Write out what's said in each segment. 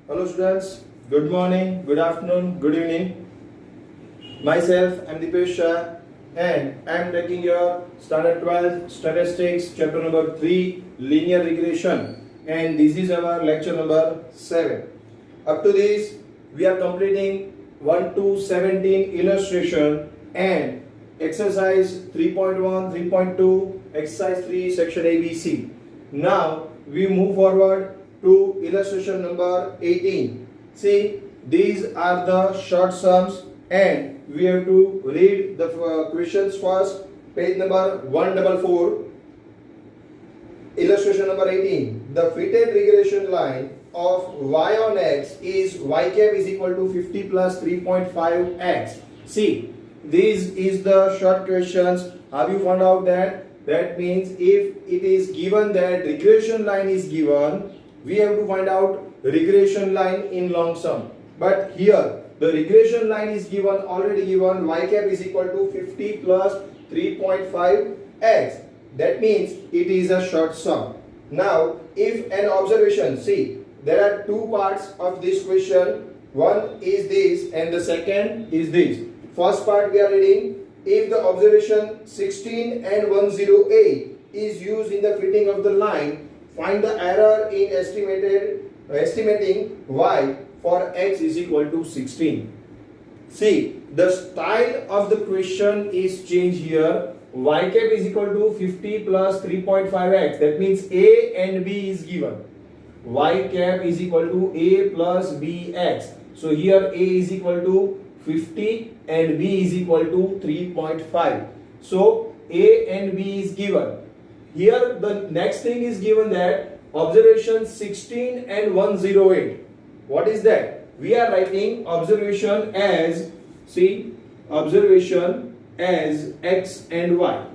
Hello students, good morning, good afternoon, good evening. Myself, I am Dipesh Shah and I am taking your standard 12 statistics chapter number 3 linear regression, and this is our lecture number 7. Up to this we are completing 1 to 17 illustration and exercise 3.1, 3.2, exercise 3 section ABC. Now we move forward to illustration number 18. See, these are the short sums and we have to read the questions first. Page number 144. Illustration number 18. The fitted regression line of y on x is y cap is equal to 50 plus 3.5x. See, this is the short questions. Have you found out that? That means if it is given that regression line is given, we have to find out regression line in long sum. But here the regression line is given, already given, y cap is equal to 50 plus 3.5x. That means it is a short sum. Now if an observation, see, there are two parts of this question. One is this and the second is this. First part we are reading, if the observation 16 and 108 is used in the fitting of the line, find the error in estimating y for x is equal to 16. See, the style of the question is changed here. Y cap is equal to 50 plus 3.5x. That means a and b is given. Y cap is equal to a plus bx. So here a is equal to 50 and b is equal to 3.5. So a and b is given. Here the next thing is given that observation 16 and 108. What is that? We are writing observation as, see, observation as x and y.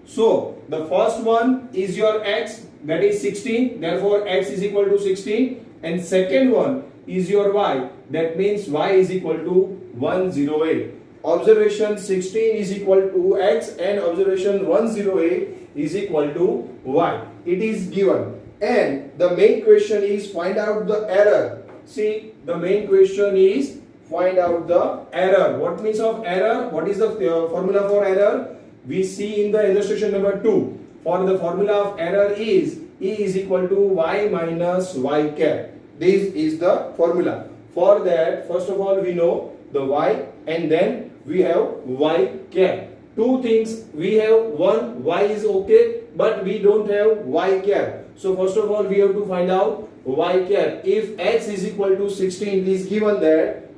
So the first one is your x, that is 16, therefore x is equal to 16, and second one is your y, that means y is equal to 108. Observation 16 is equal to x and observation 108 is equal to y. It is given. And the main question is find out the error. See, the main question is find out the error. What means of error? What is the formula for error? We see in the illustration number 2. For the formula of error is E is equal to y minus y cap. This is the formula. For that, first of all, we know the y and then we have y cap. Two things we have. One, y is okay, but we don't have y cap. So first of all, we have to find out y cap. If x is equal to 16, it is given that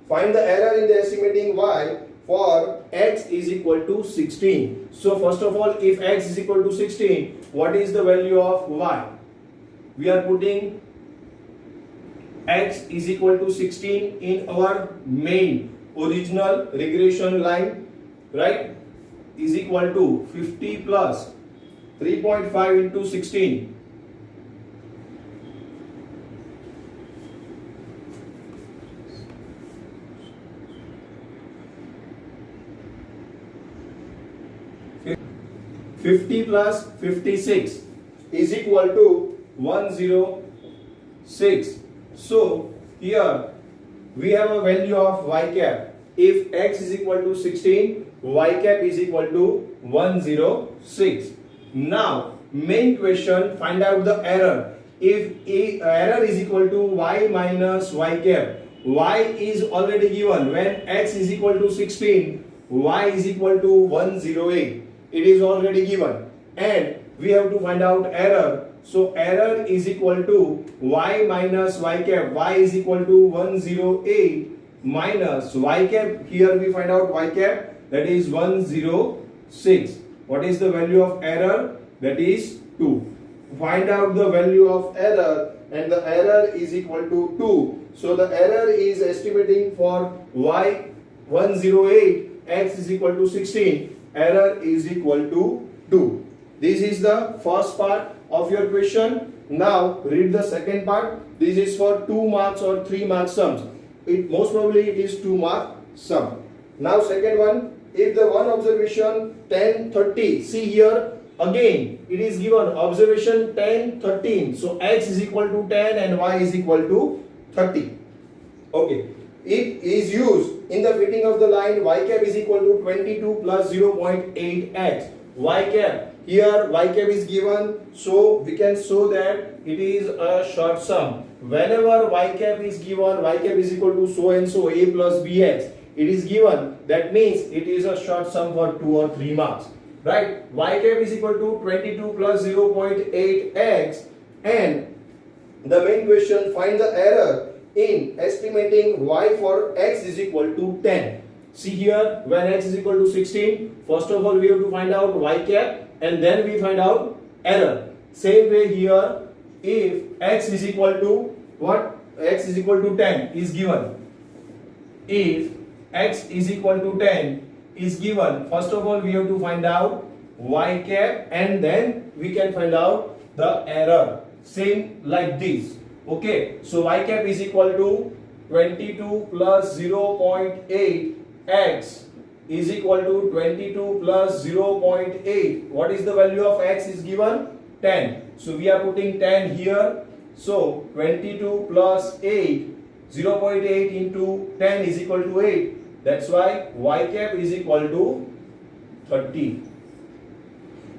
find the error in the estimating y for x is equal to 16. So first of all, if x is equal to 16, what is the value of y? We are putting x is equal to 16 in our main original regression line, right? Is equal to 50 plus 3.5 into 16. $50 plus 56 is equal to 106. So here we have a value of y cap. If x is equal to 16, y cap is equal to 106. Now main question, find out the error. If error is equal to y minus y cap, y is already given. When x is equal to 16, y is equal to 108. It is already given, and we have to find out error. So error is equal to y minus y cap. Y is equal to 108 minus y cap. Here we find out y cap, that is 106. What is the value of error? That is 2. Find out the value of error, and the error is equal to 2. So the error is estimating for y 108, x is equal to 16. Error is equal to 2. This is the first part of your question. Now read the second part. This is for 2 marks or 3 mark sums. Most probably it is 2 mark sum. Now second one, if the one observation 10, 30, see here again it is given observation 10, 13. So x is equal to 10 and y is equal to 30. Okay. It is used in the fitting of the line y cap is equal to 22 plus 0.8x. Y cap, here y cap is given, so we can show that it is a short sum. Whenever y cap is given, y cap is equal to so and so a plus bx, it is given, that means it is a short sum for 2 or 3 marks, right? Y cap is equal to 22 plus 0.8x, and the main question, find the error in estimating y for x is equal to 10. See here, when x is equal to 16, first of all we have to find out y cap and then we find out error. Same way here, if x is equal to what? X is equal to 10 is given. If x is equal to 10 is given, first of all we have to find out y cap and then we can find out the error. Same like this. Okay, so y cap is equal to 22 plus 0.8 x is equal to 22 plus 0.8. What is the value of x is given? 10. So we are putting 10 here. So 22 plus 8, 0.8 into 10 is equal to 8. That's why y cap is equal to 30.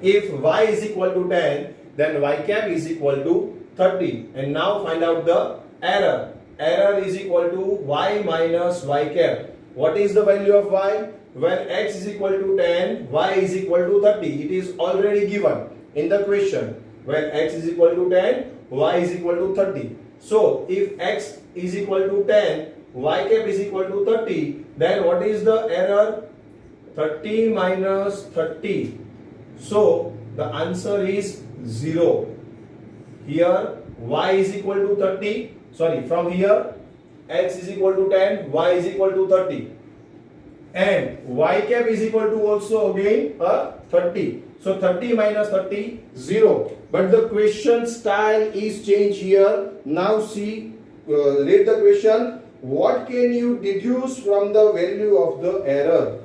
If y is equal to 10, then y cap is equal to 30. And now find out the error. Error is equal to y minus y cap. What is the value of y? When x is equal to 10, y is equal to 30. It is already given in the question. When x is equal to 10, y is equal to 30. So if x is equal to 10, y cap is equal to 30, then what is the error? 30 minus 30. So the answer is 0. Here y is equal to 30. Sorry, from here x is equal to 10, y is equal to 30. And y cap is equal to also again 30. So 30 minus 30, 0. But the question style is changed here. Now see, read the question. What can you deduce from the value of the error?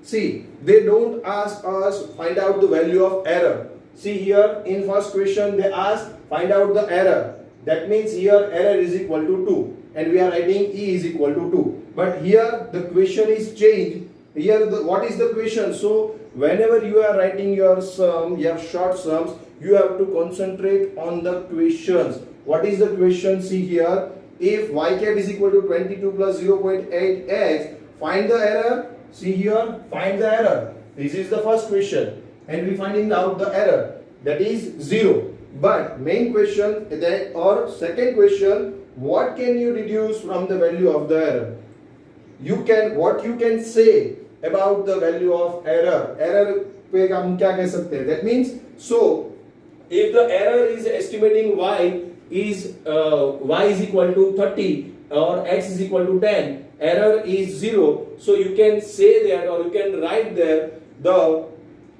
See, they don't ask us find out the value of error. See here in first question they ask find out the error. That means here error is equal to 2 and we are writing E is equal to 2. But here the question is changed. Here what is the question? So whenever you are writing your sum, your short sums, you have to concentrate on the questions. What is the question? See here, if y cap is equal to 22 plus 0.8x, find the error. See here, find the error. This is the first question and we finding out the error, that is 0. But main question or second question, what can you deduce from the value of the error? What you can say about the value of error. Error पे हम क्या कह सकते हैं? That means, so if the error is estimating y is equal to 30 or x is equal to 10, error is 0. So you can say that or you can write there the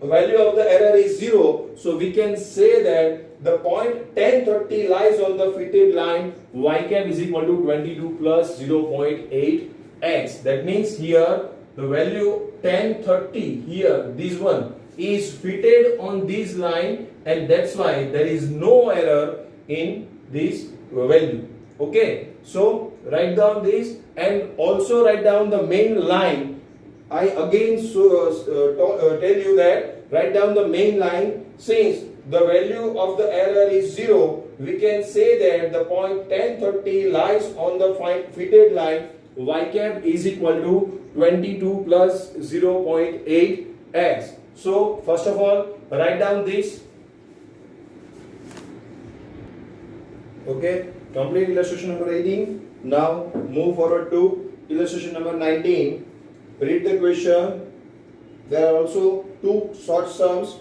value of the error is 0. So we can say that the point 1030 lies on the fitted line y cap is equal to 22 plus 0.8 x. That means here the value 1030 here, this one is fitted on this line and that's why there is no error in this value. Okay, so write down this and also write down the main line. I again tell you that write down the main line. Since the value of the error is 0, we can say that the point 1030 lies on the fitted line y cap is equal to 22 plus 0.8 x. So first of all write down this. Okay, complete illustration number 18. Now move forward to illustration number 19. Read the question. There are also two short sums.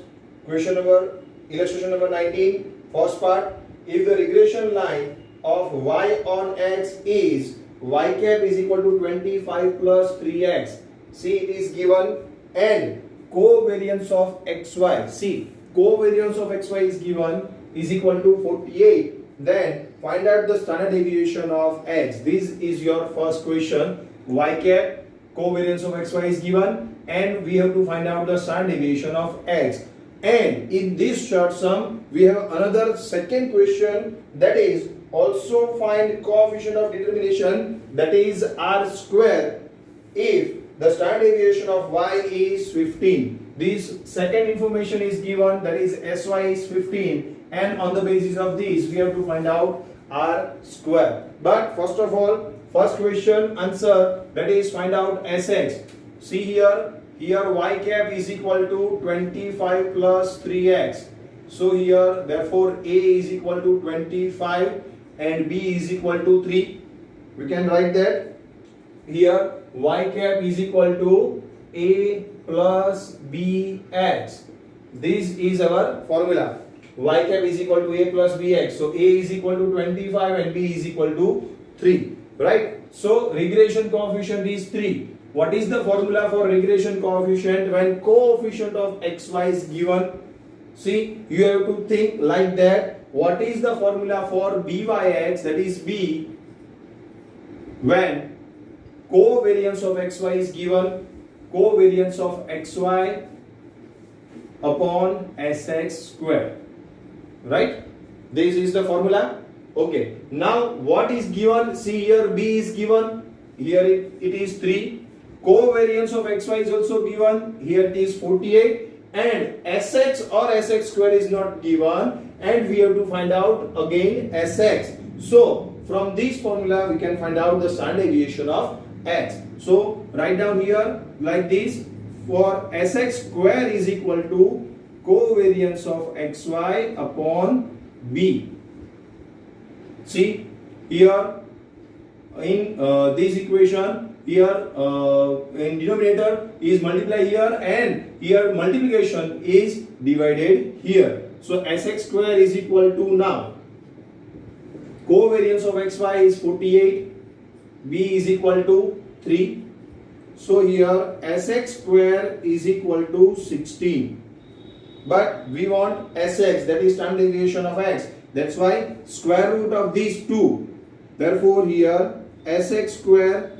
Illustration number 19. First part, if the regression line of y on x is y cap is equal to 25 plus 3x. See, it is given, and covariance of xy. See, covariance of xy is given is equal to 48. Then find out the standard deviation of x. This is your first question. Y cap, covariance of xy is given and we have to find out the standard deviation of x. And in this short sum we have another second question, that is also find coefficient of determination, that is r square, if the standard deviation of y is 15. This second information is given, that is sy is 15, and on the basis of this we have to find out r square. But first of all, first question answer, that is find out sx. See here y cap is equal to 25 plus 3x. So here therefore a is equal to 25 and b is equal to 3. We can write that here y cap is equal to a plus bx. This is our formula. Y cap is equal to a plus bx. So a is equal to 25 and b is equal to 3. Right? So regression coefficient is 3. What is the formula for regression coefficient when coefficient of xy is given? See, you have to think like that. What is the formula for byx, that is b, when covariance of xy is given? Covariance of xy upon sx square. Right? This is the formula. Okay. Now what is given? See here b is given. Here it is 3. Covariance of xy is also given. Here it is 48. And sx or sx square is not given. And we have to find out again sx. So from this formula we can find out the standard deviation of x. So write down here like this. For sx square is equal to covariance of xy upon b. See here in this equation, here in denominator is multiply here, and here multiplication is divided here. So sx square is equal to, now covariance of xy is 48, b is equal to 3. So here sx square is equal to 16. But we want sx, that is standard deviation of x. That's why square root of these two. Therefore here sx square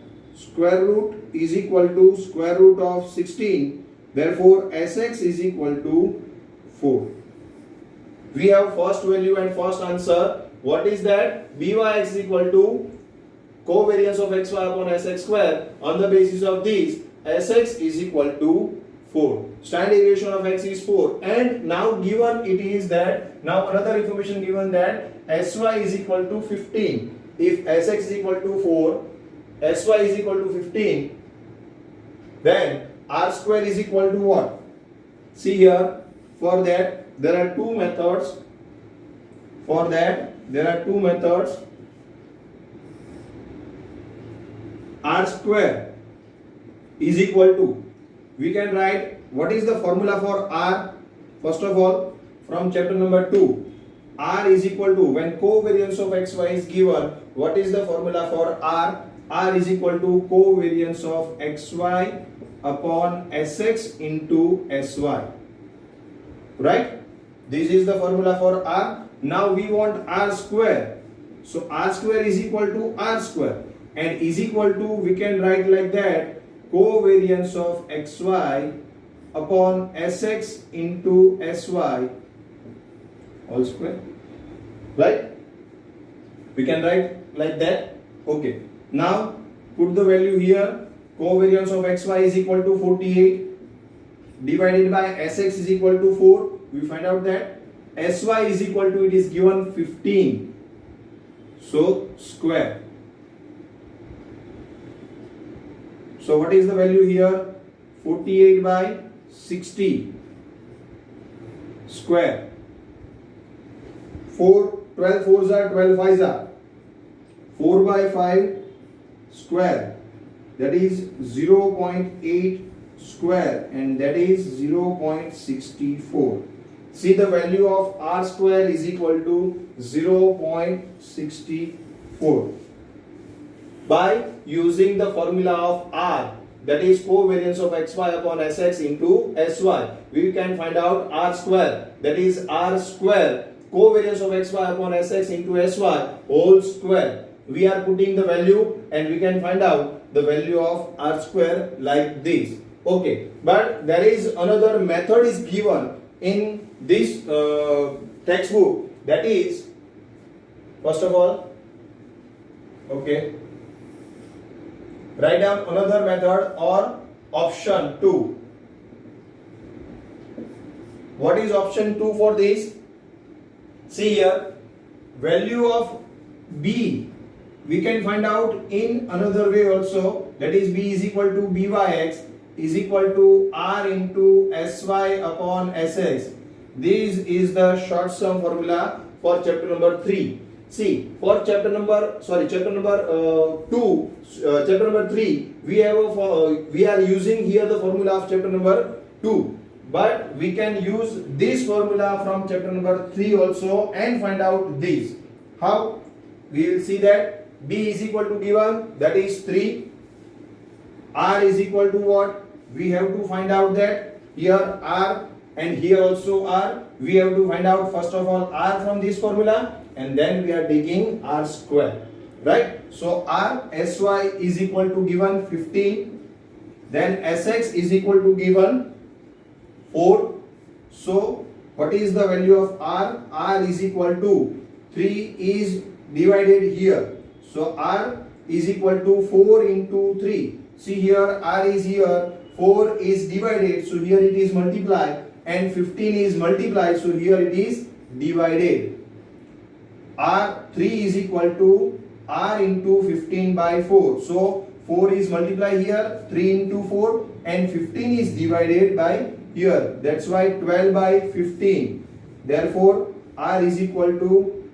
root is equal to square root of 16. Therefore sx is equal to 4. We have first value and first answer. What is that? byx is equal to covariance of xy upon sx square. On the basis of this, sx is equal to 4. Standard deviation of x is 4. And now given it is that, now another information given that sy is equal to 15. If sx is equal to 4, sy is equal to 15, then r square is equal to what? See here, for that there are two methods. For that there are two methods. R square is equal to, we can write what is the formula for r. First of all, from chapter number 2, r is equal to, when covariance of xy is given, what is the formula for r? R is equal to covariance of xy upon sx into sy. Right? This is the formula for r. Now we want r square. So r square is equal to r square, and is equal to, we can write like that, covariance of xy upon sx into sy all square. Right? We can write like that. Okay. Now put the value here. Covariance of xy is equal to 48 divided by sx is equal to 4. We find out that sy is equal to, it is given 15. So square. So what is the value here? 48 by 60 square. 12 4s are 12 5s are 4 by 5 square, that is 0.8 square, and that is 0.64. See, the value of r square is equal to 0.64. By using the formula of r, that is covariance of xy upon sx into sy, we can find out r square, that is r square covariance of xy upon sx into sy whole square. We are putting the value and we can find out the value of r square like this. Okay, but there is another method is given in this textbook, that is first of all. Okay, write down another method or option 2. What is option 2 for this? See here, value of b we can find out in another way also, that is b is equal to byx is equal to r into sy upon sx. This is the short sum formula for chapter number 3. See, for chapter number 3, we are using here the formula of chapter number 2, but we can use this formula from chapter number 3 also and find out this. How? We will see that b is equal to given, that is 3, r is equal to what? We have to find out that here r and here also r. We have to find out first of all r from this formula, and then we are taking r square, right? So r sy is equal to given 15, then sx is equal to given 4. So what is the value of r? R is equal to 3 is divided here, so r is equal to 4 into 3. See here, r is here, 4 is divided, so here it is multiplied, and 15 is multiplied, so here it is divided. R3 is equal to r into 15 by 4. So 4 is multiplied here, 3 into 4, and 15 is divided by here. That's why 12 by 15. Therefore, r is equal to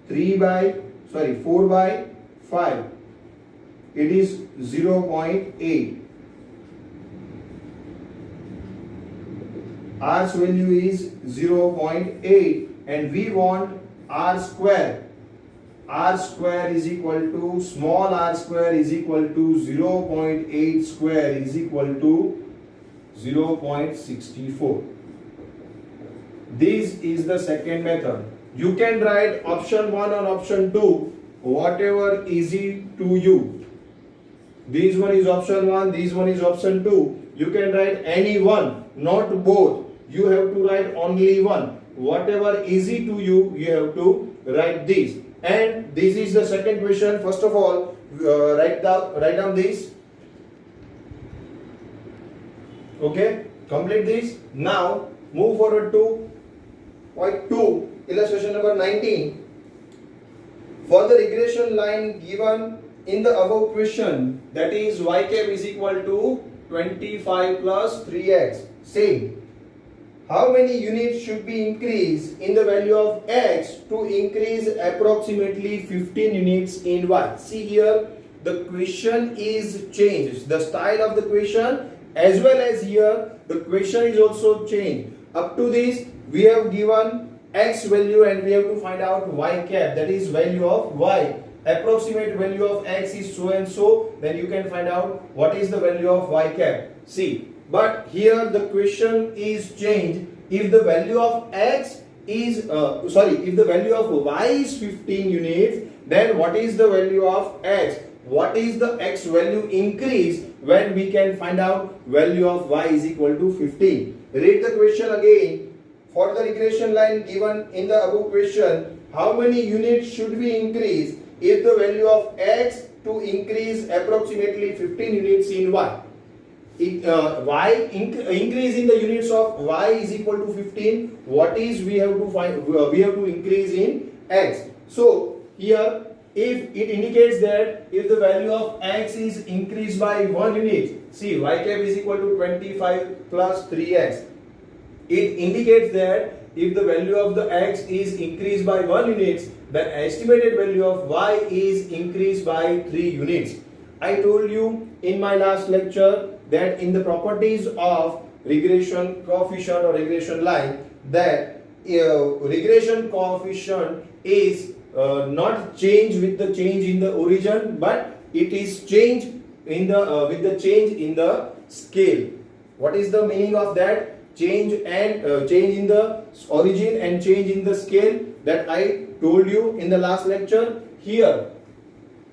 4 by 5. It is 0.8. R's value is 0.8, and we want r square. R square is equal to, small r square is equal to 0.8 square is equal to 0.64. This is the second method. You can write option 1 and option 2, whatever easy to you. This one is option 1, this one is option 2. You can write any one, not both. You have to write only one. Whatever easy to you, you have to write this. And this is the second question. First of all, write down this. Okay, complete this. Now move forward to point 2, illustration number 19. For the regression line given in the above question, that is y cap is equal to 25 plus 3x. Say, how many units should be increased in the value of x to increase approximately 15 units in y? See here, the question is changed. The style of the question as well as here, the question is also changed. Up to this, we have given x value and we have to find out y cap, that is value of y. Approximate value of x is so and so, then you can find out what is the value of y cap. See, but here the question is changed. If the value of x is if the value of y is 15 units, then what is the value of x? What is the x value increase when we can find out value of y is equal to 15? Read the question again. For the regression line given in the above question, how many units should we increase if the value of x to increase approximately 15 units in y? Increase in the units of y is equal to 15. What is we have to find? We have to increase in x. So here, if it indicates that if the value of x is increased by 1 unit, see y cap is equal to 25 plus 3x. It indicates that if the value of the x is increased by 1 unit, the estimated value of y is increased by 3 units. I told you in my last lecture that in the properties of regression coefficient or regression line, that regression coefficient is not change with the change in the origin, but it is change in the with the change in the scale. What is the meaning of that? Change and change in the origin and change in the scale, that I told you in the last lecture. Here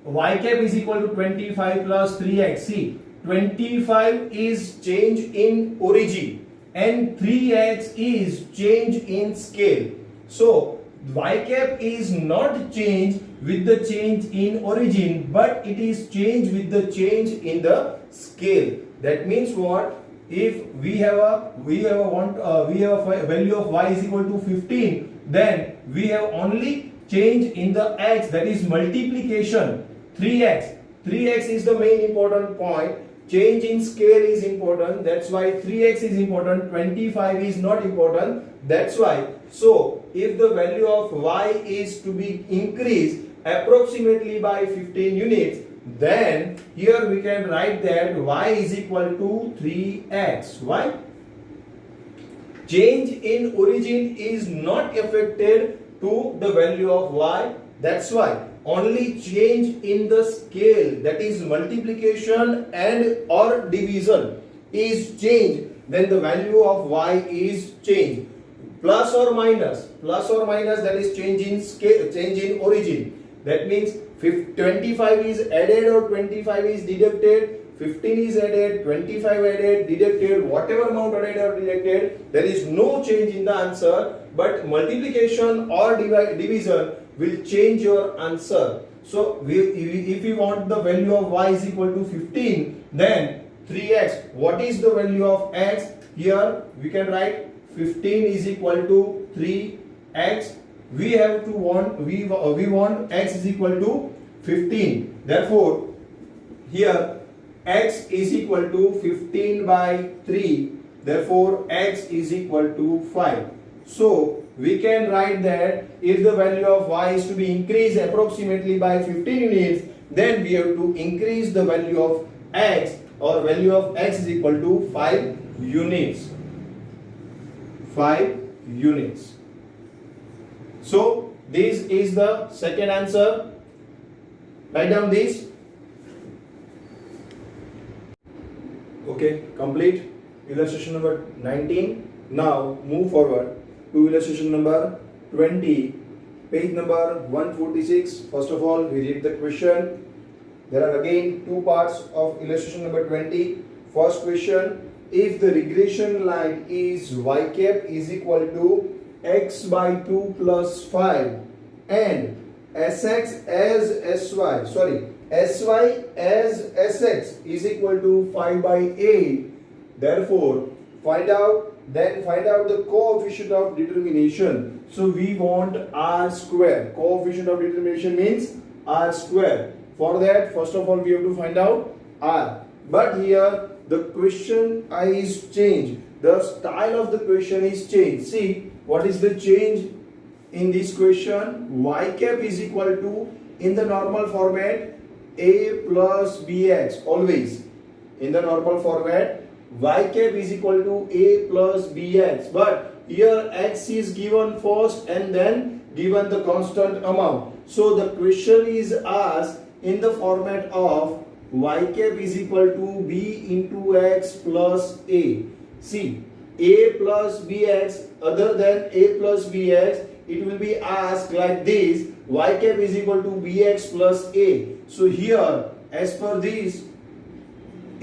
y cap is equal to 25 plus 3x. See, 25 is change in origin and 3x is change in scale. So y cap is not changed with the change in origin, but it is changed with the change in the scale. That means what? If we have a value of y is equal to 15, then we have only change in the x, that is multiplication. 3x. 3x is the main important point. Change in scale is important. That's why 3x is important. 25 is not important. That's why. So if the value of y is to be increased approximately by 15 units, then here we can write that y is equal to 3x. Why? Change in origin is not affected to the value of y. That's why only change in the scale, that is multiplication and or division, is changed, then the value of y is changed. Plus or minus, that is change in scale, change in origin. That means 25 is added or 25 is deducted, 15 is added, 25 added, deducted, whatever amount added or deducted, there is no change in the answer, but multiplication or division will change your answer. So if we want the value of y is equal to 15, then 3x. What is the value of x? Here we can write 15 is equal to 3x. We want x is equal to 15. Therefore, here x is equal to 15 by 3. Therefore, x is equal to 5. So we can write that if the value of y is to be increased approximately by 15 units, then we have to increase the value of x, or value of x is equal to 5 units. 5 units. So this is the second answer. Write down this. Okay, complete illustration number 19. Now move forward to illustration number 20, page number 146. First of all, we read the question. There are again two parts of illustration number 20. First question: if the regression line is y cap is equal to x by 2 plus 5 and sx as sy, sy as sx is equal to 5 by 8. Therefore, find out the coefficient of determination. So we want r square. Coefficient of determination means r square. For that, first of all, we have to find out r. But here the question is changed. The style of the question is changed. See, what is the change in this question? Y cap is equal to, in the normal format, a plus bx. Always in the normal format, y cap is equal to a plus bx. But here x is given first and then given the constant amount. So the question is asked in the format of y cap is equal to b into x plus a. See, a plus bx, other than a plus bx, it will be asked like this: y cap is equal to bx plus a. So here, as per this,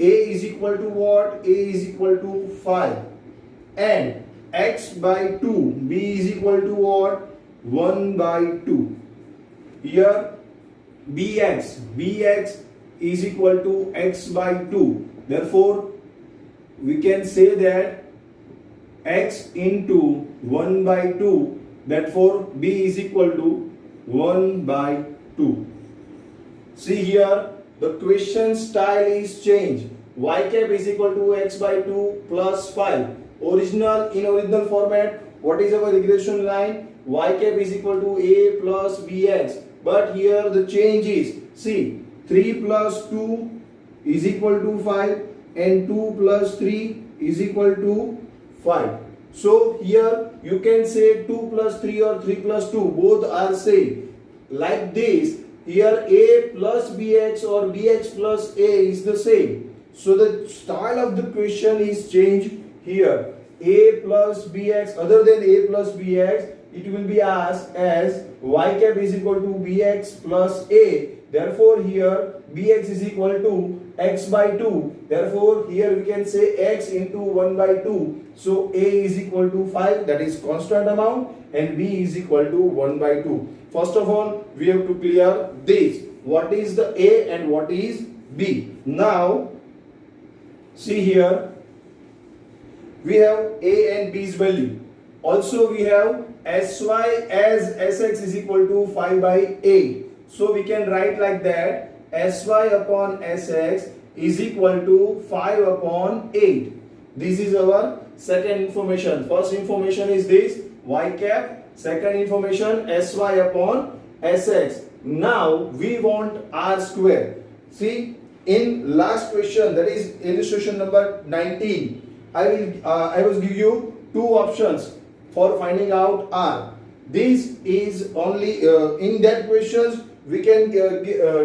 a is equal to what? A is equal to 5. And x by 2, b is equal to what? 1 by 2. Here, bx is equal to x by 2. Therefore, we can say that x into 1 by 2, therefore b is equal to 1 by 2. See here, the question style is changed. Y cap is equal to x by 2 plus 5. In original format, what is our regression line? Y cap is equal to a plus bx. But here the change is, see, 3 plus 2 is equal to 5 and 2 plus 3 is equal to 5. So here you can say 2 plus 3 or 3 plus 2, both are same. Like this, here a plus bx or bx plus a is the same. So the style of the question is changed here. A plus bx, other than a plus bx, it will be asked as y cap is equal to bx plus a. Therefore here bx is equal to x by 2. Therefore here we can say x into 1 by 2. So a is equal to 5, that is constant amount, and b is equal to 1 by 2. First of all, we have to clear this. What is the a and what is b? Now see here, we have a and b's value. Also we have sy as sx is equal to 5 by 8. So we can write like that, sy upon sx is equal to 5 upon 8. This is our second information. First information is this, y cap. Second information, sy upon sx. Now we want r square. See, in last question, that is illustration number 19, I will give you two options for finding out r. This is only in that questions we can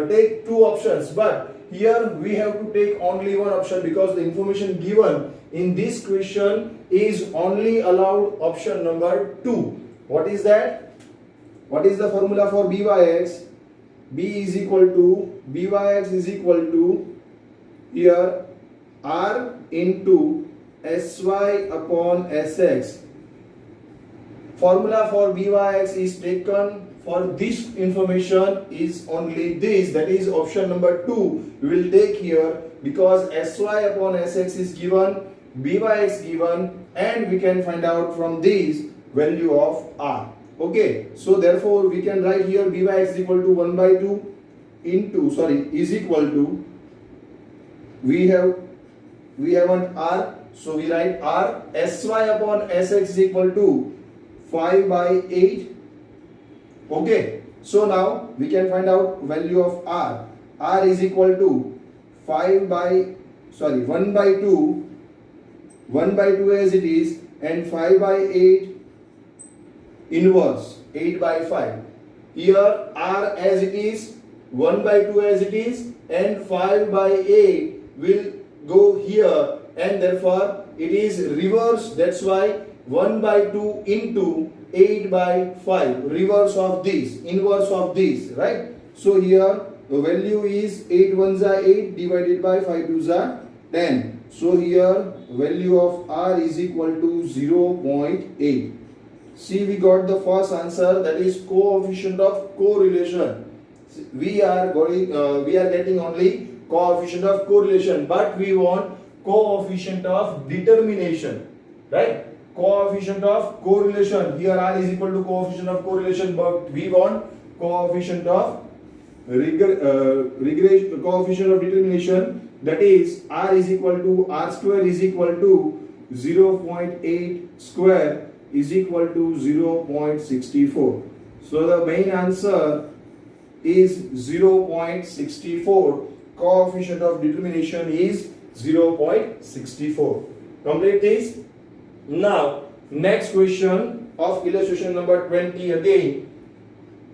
take two options, but here we have to take only one option because the information given in this question is only allowed option number 2. What is that? What is the formula for byx? B is equal to, byx is equal to here r into sy upon sx. Formula for byx is taken for this information is only this, that is option number 2 we will take here, because sy upon sx is given, byx given, and we can find out from this value of r. Okay, so therefore we can write here byx is equal to 1 by 2 into, is equal to, we have an r, so we write r, sy upon sx is equal to 5 by 8. Okay, so now we can find out value of r. R is equal to 1 by 2, 1 by 2 as it is, and 5 by 8 inverse, 8 by 5. Here r as it is, 1 by 2 as it is, and 5 by 8 will go here, and therefore it is reverse. That's why 1 by 2 into 8 by 5, reverse of this, inverse of this, right? So here the value is 8 ones are 8 divided by 5 twos are 10. So here value of r is equal to 0.8. See, we got the first answer, that is coefficient of correlation. We are getting only coefficient of correlation, but we want coefficient of determination, right? Coefficient of correlation, here r is equal to coefficient of correlation, but we want coefficient of regression, coefficient of determination, that is r is equal to, r square is equal to 0.8 square is equal to 0.64. So the main answer is 0.64. Coefficient of determination is 0.64. Complete this. Now next question of illustration number 20 again.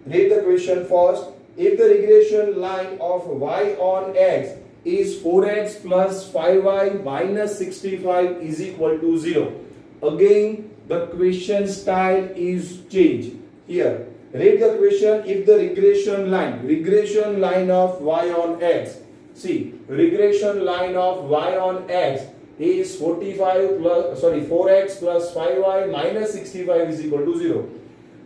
Read the question first. If the regression line of y on x is 4x plus 5y minus 65 is equal to 0. Again the question style is changed. Here read the question. If the regression line of y on x, see, regression line of y on x is 4x plus 5y minus 65 is equal to 0.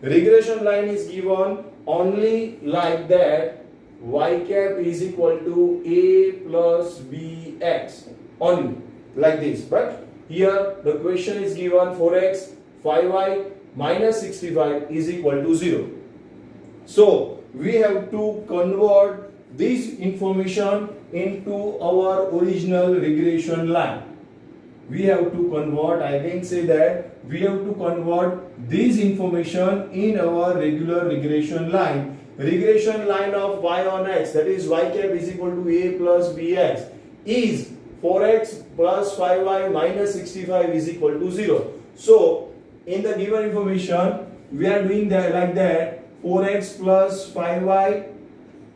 Regression line is given only like that, y cap is equal to a plus bx, only like this. But here the question is given 4x 5y minus 65 is equal to 0. So we have to convert this information into our original regression line. We have to convert, I can say that we have to convert this information in our regular regression line. Regression line of y on x, that is y cap is equal to a plus bx, is 4x plus 5y minus 65 is equal to 0. So in the given information we are doing that like that, 4x plus 5y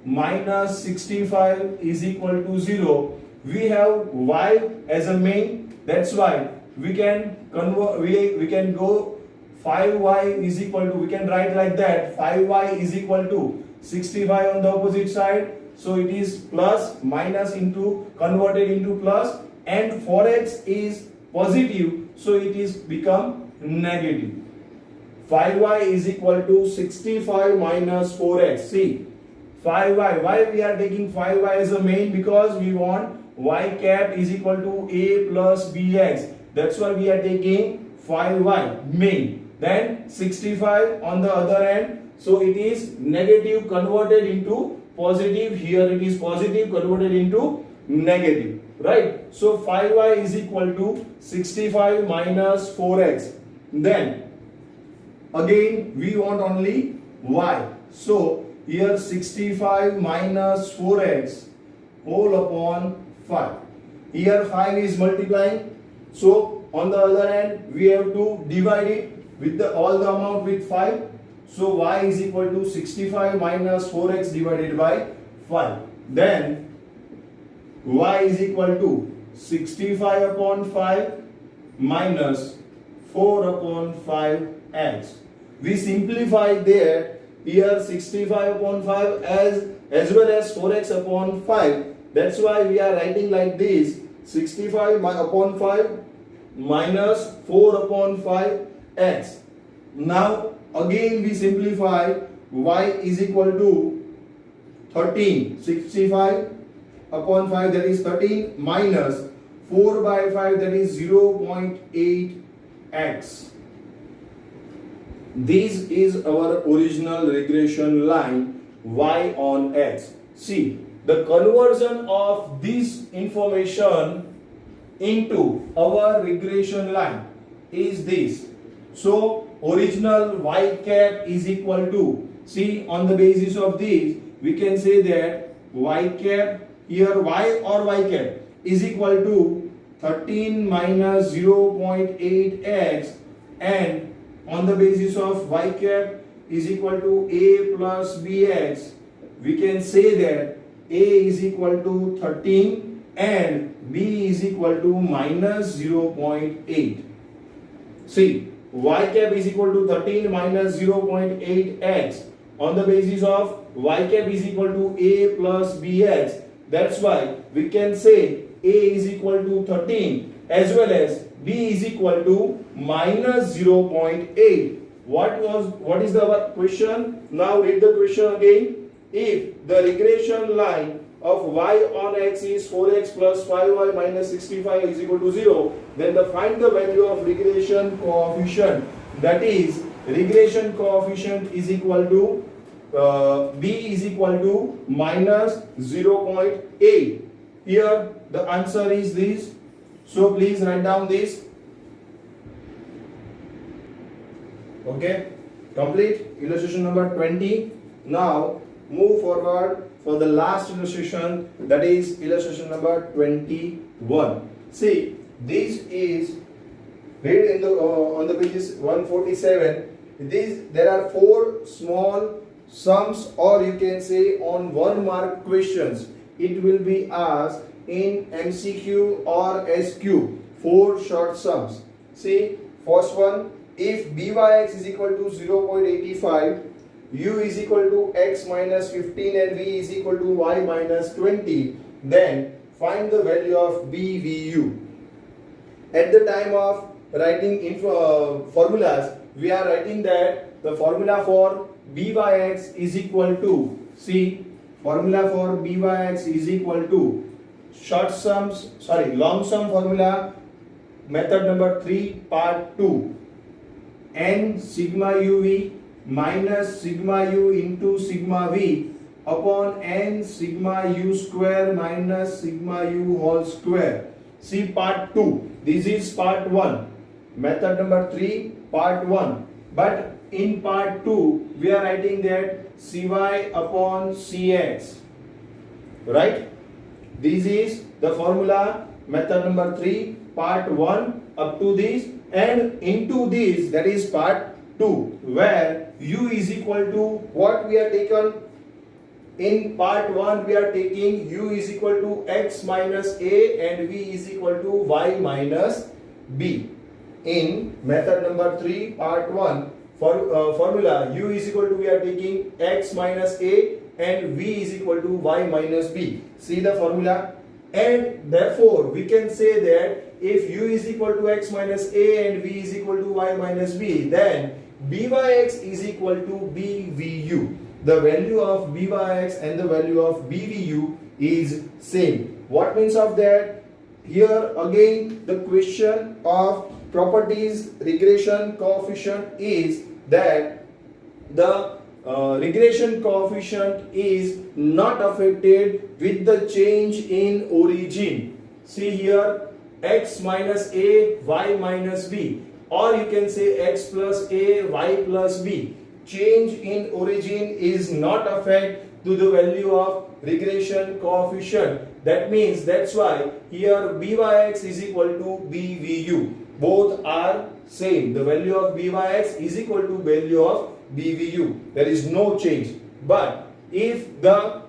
minus 65 is equal to 0. We have y as a main, that's why we can convert, we can go 5y is equal to, we can write like that, 5y is equal to, 65 on the opposite side, so it is plus, minus into converted into plus, and 4x is positive, so it is become negative. 5y is equal to 65 minus 4x. See, 5y, why we are taking 5y as a main? Because we want y cap is equal to a plus bx. That's why we are taking 5y main. Then 65 on the other end, so it is negative converted into positive. Here it is positive converted into negative, right? So 5y is equal to 65 minus 4x. Then again we want only y, so here 65 minus 4x whole upon 5. Here 5 is multiplying, so on the other hand we have to divide it with all the amount with 5. So y is equal to 65 minus 4x divided by 5. Then y is equal to 65 upon 5 minus 4 upon 5x. We simplify there, here 65 upon 5 as well as 4x upon 5. That's why we are writing like this: 65 upon 5 minus 4 upon 5x. Now again we simplify, y is equal to 13. 65 upon 5, that is 13, minus 4 by 5, that is 0.8x. This is our original regression line, y on x. See, the conversion of this information into our regression line is this. So original y cap is equal to, see, on the basis of this we can say that y cap, here y or y cap is equal to 13 minus 0.8x, and on the basis of y cap is equal to a plus bx, we can say that a is equal to 13 and b is equal to minus 0.8. See, y cap is equal to 13 minus 0.8x on the basis of y cap is equal to a plus bx. That's why we can say a is equal to 13 as well as b is equal to minus 0.8. What is the question? Now read the question again. If the regression line of y on x is 4x plus 5y minus 65 is equal to 0, then find the value of regression coefficient. That is, regression coefficient is equal to b is equal to minus 0.8. Here the answer is this. So please write down this. Okay, complete illustration number 20. Now move forward for the last illustration, that is illustration number 21. See, this is read in the on the pages 147. There are 4 small sums, or you can say on 1 mark questions. It will be asked in MCQ or SQ. 4 short sums. See, first one: if byx is equal to 0.85, u is equal to x minus 15 and v is equal to y minus 20, then find the value of bvu. At the time of writing formulas, we are writing that the formula for byx is equal to, see, formula for byx is equal to long sum formula, method number 3, part 2, n sigma uv minus sigma u into sigma v upon n sigma u square minus sigma u whole square. See, part 2. This is part 1. Method number 3, part 1. But in part 2, we are writing that cy upon cx. Right? This is the formula, method number 3, part 1 up to this, and into this, that is part 2, where u is equal to what we are taken. In part 1 we are taking u is equal to x minus a and v is equal to y minus b. In method number 3, part 1, formula u is equal to, we are taking x minus a and v is equal to y minus b. See the formula, and therefore we can say that if u is equal to x minus a and v is equal to y minus b, then byx is equal to bvu. The value of byx and the value of bvu is same. What means of that? Here again the question of properties regression coefficient is that the regression coefficient is not affected with the change in origin. See here, x minus a, y minus b, or you can say x plus a, y plus b. Change in origin is not affect to the value of regression coefficient. That means that's why here byx is equal to bvu. Both are same. The value of byx is equal to value of bvu. There is no change. But if the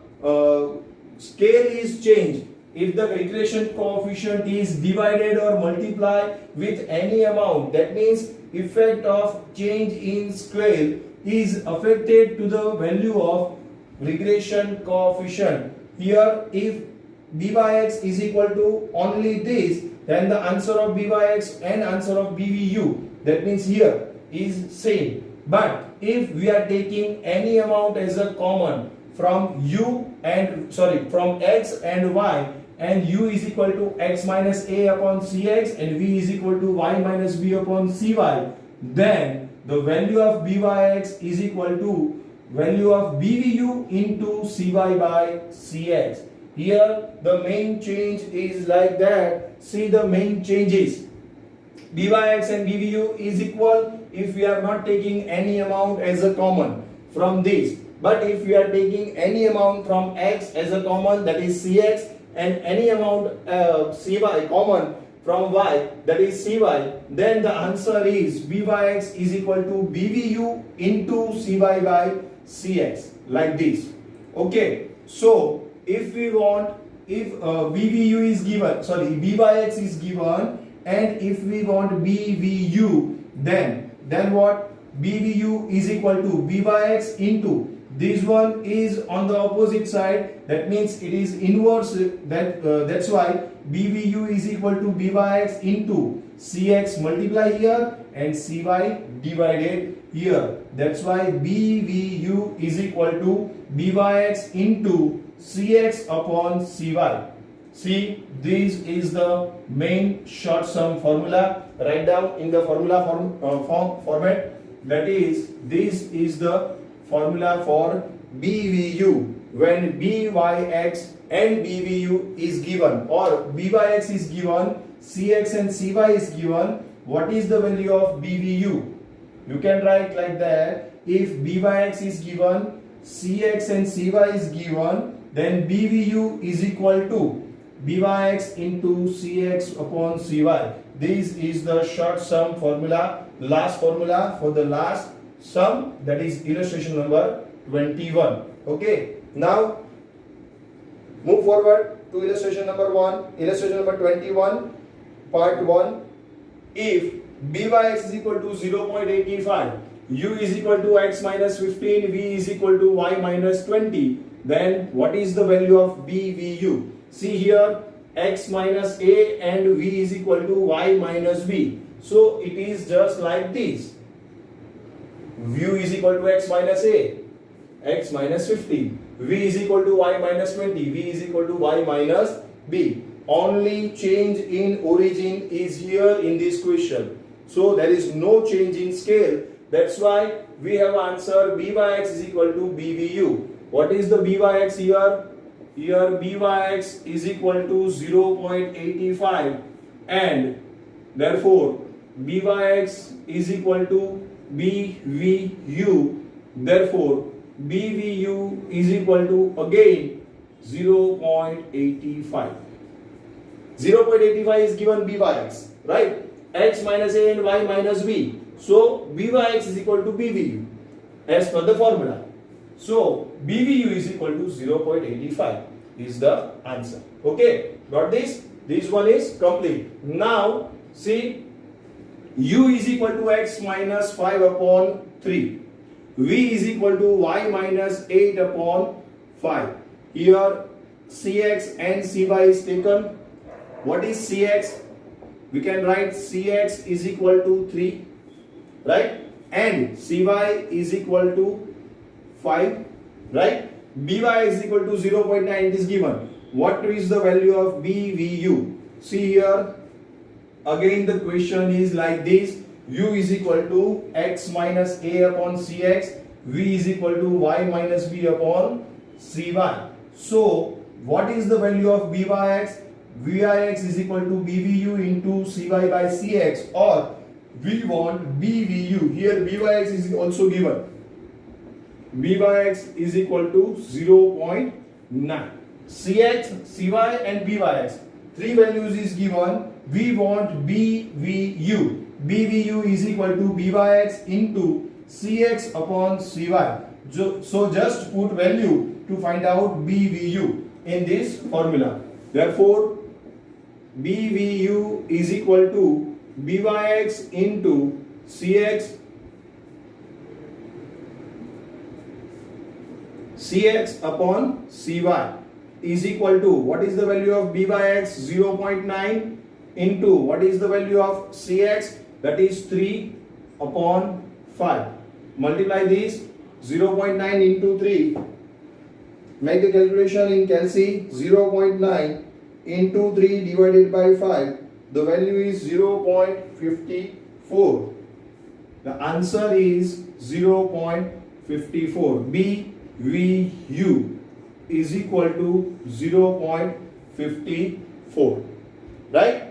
scale is changed, if the regression coefficient is divided or multiplied with any amount, that means effect of change in scale is affected to the value of regression coefficient. Here if byx is equal to only this, then the answer of byx and answer of bvu, that means here, is same. But if we are taking any amount as a common from from x and y, and u is equal to x minus a upon cx and v is equal to y minus b upon cy, then the value of byx is equal to value of bvu into cy by cx. Here the main change is like that. See the main changes. byx and bvu is equal if we are not taking any amount as a common from this. But if we are taking any amount from x as a common, that is cx, and any amount cy common from y, that is cy, then the answer is byx is equal to bvu into cy by cx, like this. Okay, so if we want, if bvu is given, byx is given, and if we want bvu, then what? bvu is equal to byx into, this one is on the opposite side, that means it is inverse, that's why bvu is equal to byx into cx multiply here and cy divided here. That's why bvu is equal to byx into cx upon cy. See, this is the main short sum formula. Write down in the formula format. That is, this is the formula for bvu when byx and bvu is given, or byx is given, cx and cy is given. What is the value of bvu? You can write like that. If byx is given, cx and cy is given, then bvu is equal to byx into cx upon cy. This is the short sum formula, last formula for the last sum, that is illustration number 21. Okay, now move forward to illustration number 1. Illustration number 21, part 1. If byx is equal to 0.85, u is equal to x minus 15, v is equal to y minus 20, then what is the value of bvu? See here, x minus a and v is equal to y minus b. So it is just like this. U is equal to x minus a, x minus 15. V is equal to y minus 20. V is equal to y minus b. Only change in origin is here in this question. So there is no change in scale. That's why we have answer byx is equal to bvu. What is the byx here? Here byx is equal to 0.85, and therefore byx is equal to bvu. Therefore bvu is equal to again 0.85. 0.85 is given byx, right? X minus a and y minus b. So byx is equal to bvu as per the formula. So bvu is equal to 0.85 is the answer. Okay, got this? This one is complete. Now see, u is equal to x minus 5 upon 3, v is equal to y minus 8 upon 5. Here cx and cy is taken. What is cx? We can write cx is equal to 3, right? And cy is equal to 5, right? by is equal to 0.9, it is given. What is the value of bvu? See here, again the question is like this: u is equal to x minus a upon cx, v is equal to y minus b upon cy. So what is the value of b by x? v by x is equal to bvu into cy by cx, or we want bvu. Here b by x is also given. b by x is equal to 0.9. cx, cy and b by x, three values is given. We want bvu. bvu is equal to b by x into cx upon cy. So just put value to find out bvu in this formula. Therefore bvu is equal to b by x into cx upon cy is equal to, what is the value of b by x? 0.9 into what is the value of cx? That is 3 upon 5. Multiply this, 0.9 into 3. Make the calculation in Calci. 0.9 into 3 divided by 5. The value is 0.54. The answer is 0.54. bvu is equal to 0.54. Right?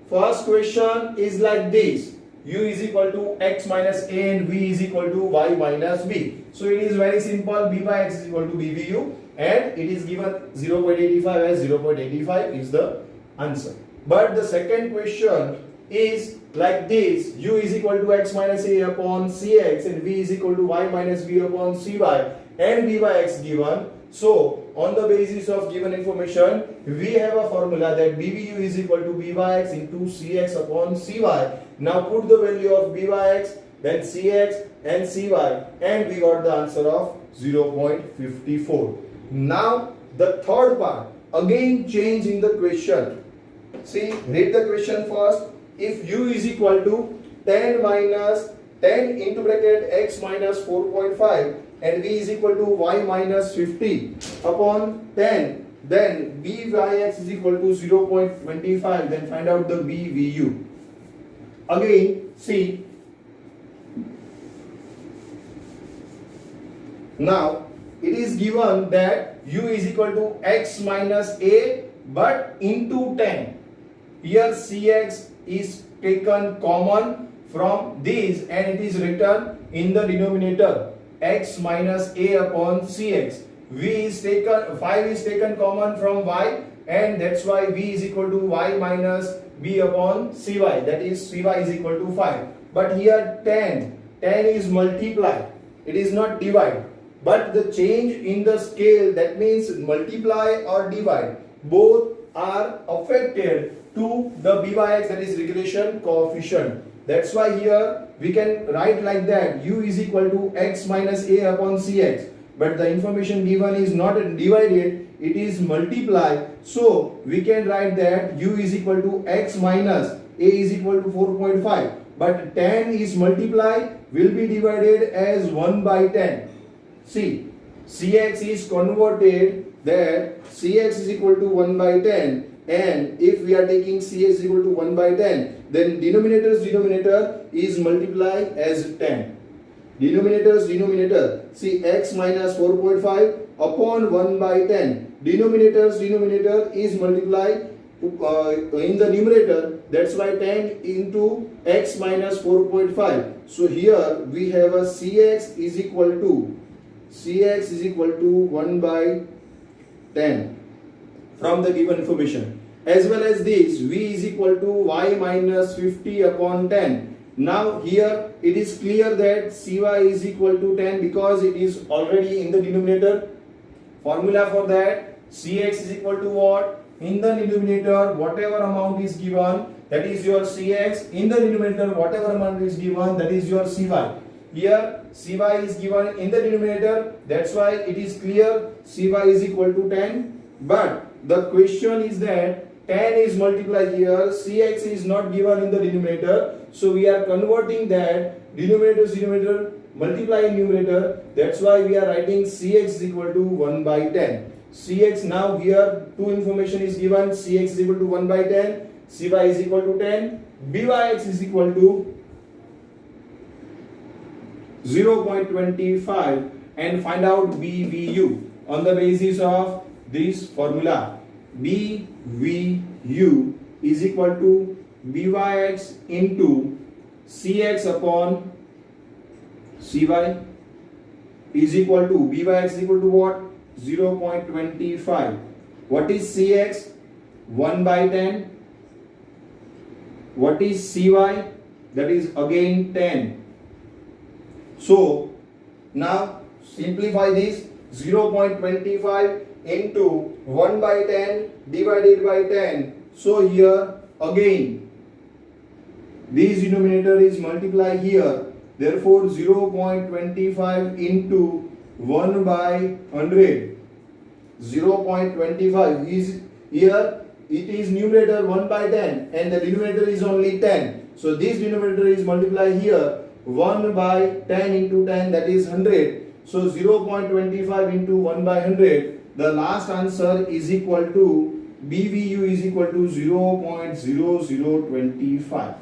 First question is like this: u is equal to x minus a and v is equal to y minus b. So it is very simple. b by x is equal to bvu, and it is given 0.85 as 0.85 is the answer. But the second question is like this: u is equal to x minus a upon cx and v is equal to y minus b upon cy, and b by x given. So on the basis of given information, we have a formula that bvu is equal to b by x into cx upon cy. Now put the value of b by x, then cx and cy, and we got the answer of 0.54. Now the third part, again change in the question. See, read the question first. If u is equal to 10 minus 10 into bracket x minus 4.5 and v is equal to y minus 50 upon 10, then b by x is equal to 0.25. Then find out the bvu. Again, see. Now it is given that u is equal to x minus a but into 10. Here cx is taken common from this and it is written in the denominator x minus a upon cx. V is taken, 5 is taken common from y, and that's why v is equal to y minus b upon cy. That is cy is equal to 5. But here 10 is multiply. It is not divide. But the change in the scale, that means multiply or divide, both are affected to the b by x, that is regression coefficient. That's why here we can write like that: u is equal to x minus a upon cx. But the information given is not divided, it is multiply. So we can write that u is equal to x minus a is equal to 4.5. But 10 is multiply, will be divided as 1 by 10. See, cx is converted, that cx is equal to 1 by 10. And if we are taking cx is equal to 1 by 10, then denominator's denominator is multiply as 10. Denominator's denominator, see, x minus 4.5 upon 1 by 10. Denominator's denominator is multiply in the numerator. That's why 10 into x minus 4.5. So here we have a cx is equal to 1 by 10 from the given information. As well as this, v is equal to y minus 50 upon 10. Now here it is clear that cy is equal to 10 because it is already in the denominator. Formula for that, cx is equal to what? In the denominator, whatever amount is given, that is your Cx. In the denominator, whatever amount is given, that is your Cy. Here Cy is given in the denominator, that's why it is clear Cy is equal to 10. But the question is that 10 is multiplied here, Cx is not given in the denominator, so we are converting that denominator multiply in numerator. That's why we are writing Cx is equal to 1 by 10. Cx, now here two information is given, Cx is equal to 1 by 10, Cy is equal to 10, Byx is equal to 0.25, and find out BVU on the basis of this formula. BVU is equal to Byx into Cx upon Cy is equal to Byx is equal to what? 0.25. What is Cx? 1 by 10. What is Cy? That is again 10. So now simplify this. 0.25 into 1 by 10 divided by 10. So here again this denominator is multiplied here. Therefore 0.25 into 1 by 100. 0.25 is here, it is numerator 1 by 10 and the denominator is only 10. So this denominator is multiplied here. 1 by 10 into 10, that is 100. So 0.25 into 1 by 100. The last answer is equal to BVU is equal to 0.0025.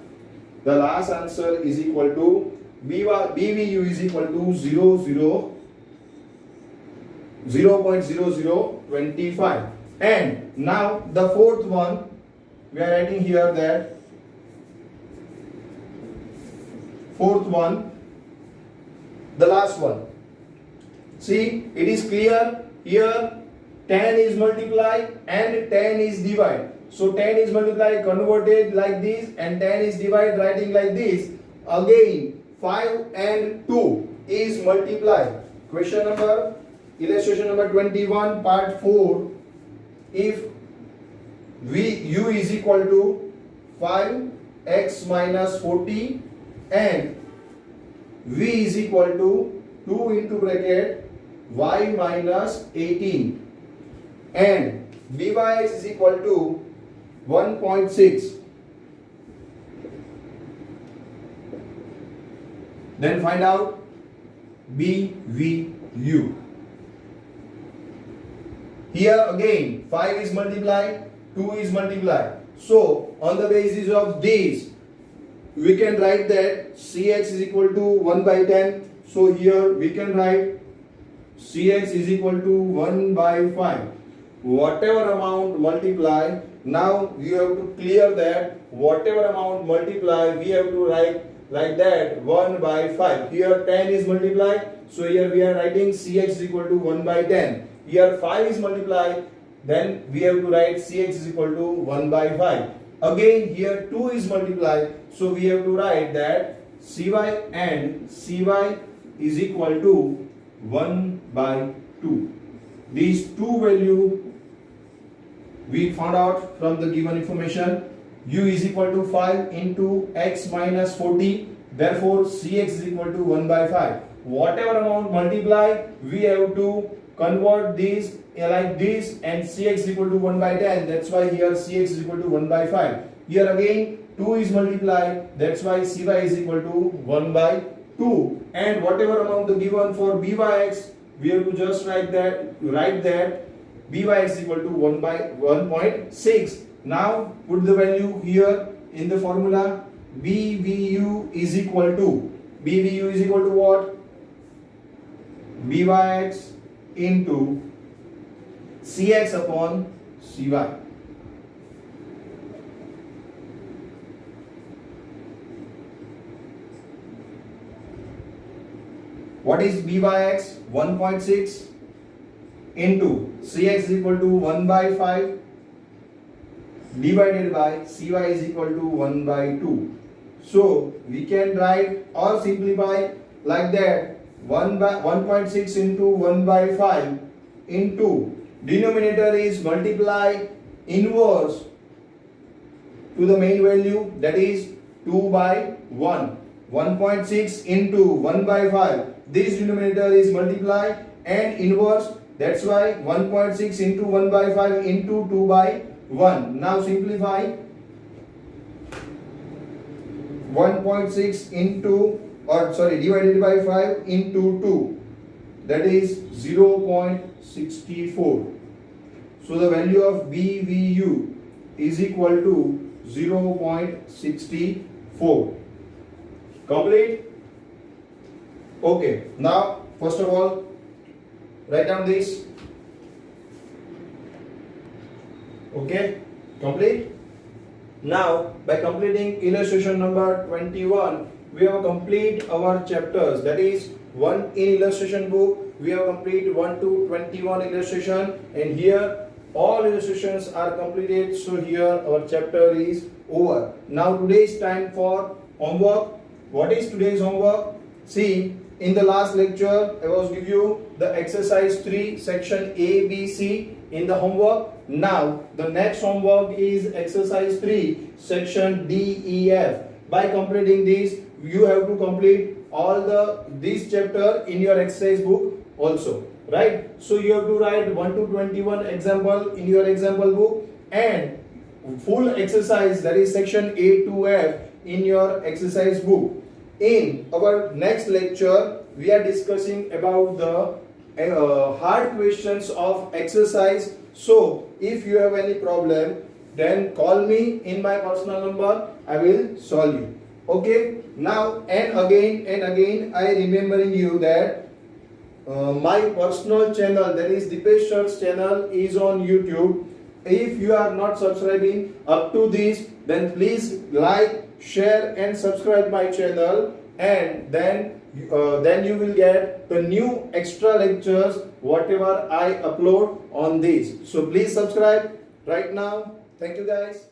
The last answer is equal to BVU is equal to 0.0025. And now the fourth one, we are writing here that fourth one, the last one. See, it is clear here 10 is multiplied and 10 is divided. So 10 is multiplied, converted like this, and 10 is divided, writing like this. Again 5 and 2 is multiplied. Question number, illustration number 21, part 4. If u is equal to 5x minus 40 and v is equal to 2 into bracket y minus 18 and Byx is equal to 1.6, then find out BVU. Here again 5 is multiplied, 2 is multiplied. So on the basis of this we can write that Cx is equal to 1 by 10. So here we can write Cx is equal to 1 by 5. Whatever amount multiply, now you have to clear that whatever amount multiply we have to write like that 1 by 5. Here 10 is multiplied, so here we are writing Cx is equal to 1 by 10. Here 5 is multiplied, then we have to write Cx is equal to 1 by 5. Again here 2 is multiplied, so we have to write that Cy and Cy is equal to 1 by 2. These two value we found out from the given information. U is equal to 5 into x minus 40. Therefore Cx is equal to 1 by 5. Whatever amount multiply, we have to convert this like this, and Cx is equal to 1 by 10. That's why here Cx is equal to 1 by 5. Here again 2 is multiplied. That's why Cy is equal to 1 by 2. And whatever amount the given for Byx, we have to just write that Byx is equal to 1 by 1.6. Now put the value here in the formula. BVU is equal to what? Byx into Cx upon Cy. What is Byx? 1.6 into Cx is equal to 1 by 5 divided by Cy is equal to 1 by 2. So we can write or simplify like that. 1.6 into 1 by 5 into denominator is multiply inverse to the main value, that is 2 by 1. 1.6 into 1 by 5. This denominator is multiplied and inverse. That's why 1.6 into 1 by 5 into 2 by 1. Now simplify. 1.6 into divided by 5 into 2. That is 0.64. So the value of BVU is equal to 0.64. Complete? Okay. Now, first of all, write down this. Okay. Complete? Now, by completing illustration number 21, we have complete our chapters. That is, one in illustration book, we have complete 1 to 21 illustration, and here all illustrations are completed. So here our chapter is over. Now today's time for homework. What is today's homework? See, in the last lecture I was give you the exercise 3 section A, B, C in the homework. Now the next homework is exercise 3 section D, E, F. By completing this, you have to complete all this chapter in your exercise book also, right? So you have to write 1 to 21 example in your example book and full exercise, that is section A to F, in your exercise book. In our next lecture, we are discussing about the hard questions of exercise. So if you have any problem, then call me in my personal number. I will solve you. Okay. Now and again I remembering you that my personal channel, that is Dipesh Sir's channel, is on YouTube. If you are not subscribing up to this, then please like, share and subscribe my channel, and then you will get the new extra lectures whatever I upload on this. So please subscribe right now. Thank you guys.